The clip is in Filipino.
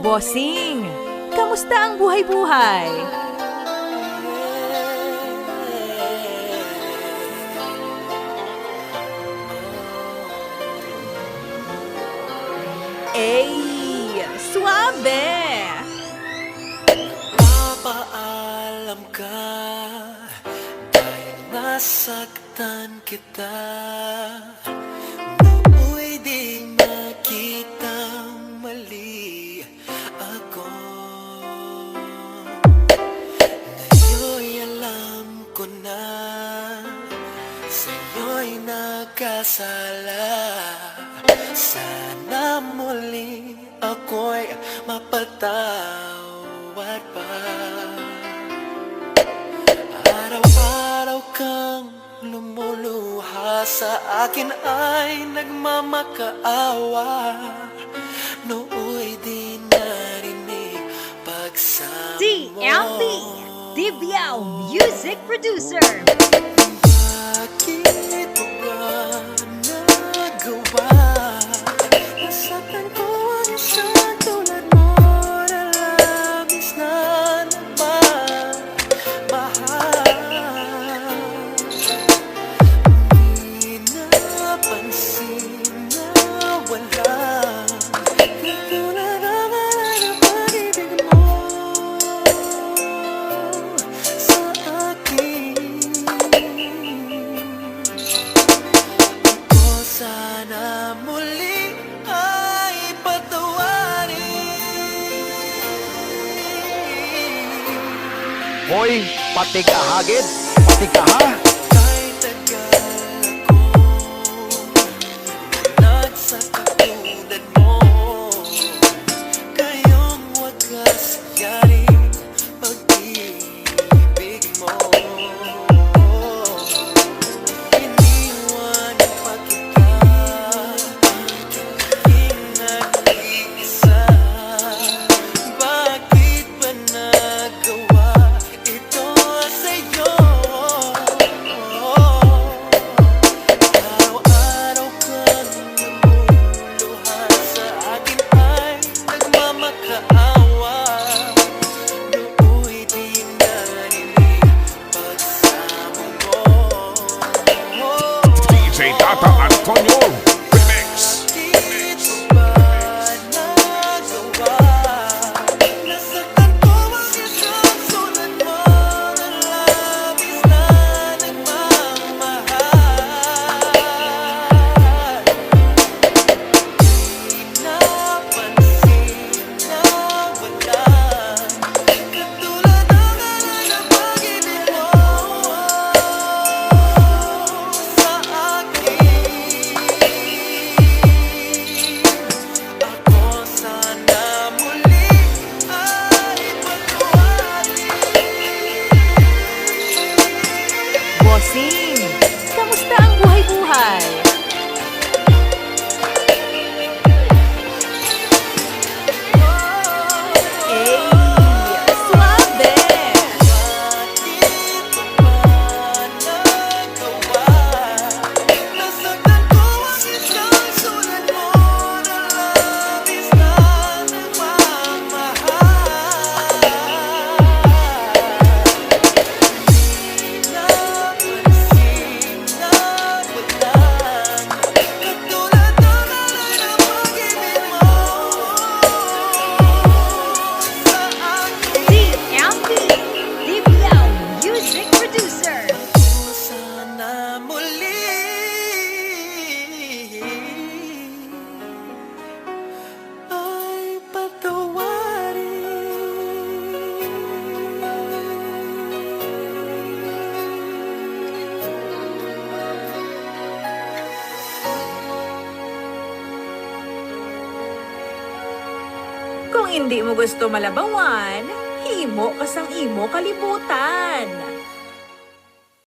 Bossing, kamusta ang buhay-buhay? Ey, suabe! Papaalam ka dahil nasaktan kita. Nooy di makita mali ako. Ngayon'y alam ko na sa'yo'y nakasala. Sana muli ako'y mapatawad pa. Araw-araw kang lumuluha sa akin ay nagmamakaawa. Nooy di narinig pagsamo DMB, Dibyao Music Producer. Bakit mo ba nagawa? Nasaktan ko ang isang tulad mo na labis na nagmamahal. Di napansin na wala katulad ang pag-ibig mo sa akin. Ako sana muli ay patawarin. Hoy, pati ka hagid, pati ka ha? Kahit tagal ako nasa katulad mo, kayong wagas yaring pag-ibig mo. Iniwan pa kita, tanging nag-iisa. Bakit ba nagawa ito sa'yo? Araw-araw kang namuluhan sa akin ay nagmamakaawa. Nooy di narinig pagsamo mo. DJ Tata Antonio Remix. Bakit mo ba nagawa? Nasaktan ko ang isang sulat mo na labis na nagmamahal. Di napansin na wala katulad ang ng pag-ibig mo sa akin. Ako sana muli ay patawarin. Bossing, kamusta ang buhay-buhay? Ey, suabe! Bakit mo ba nagawa? Nasaktan ko ang isang sulat mo na labis na nagmamahal. Di napansin na wala katulad ng pag-ibig mo sa akin. DMB, Dibyao Music Producer. Sana muli ay patawarin. Kung hindi mo gusto malabawan, himo ka sang imo kalibutan.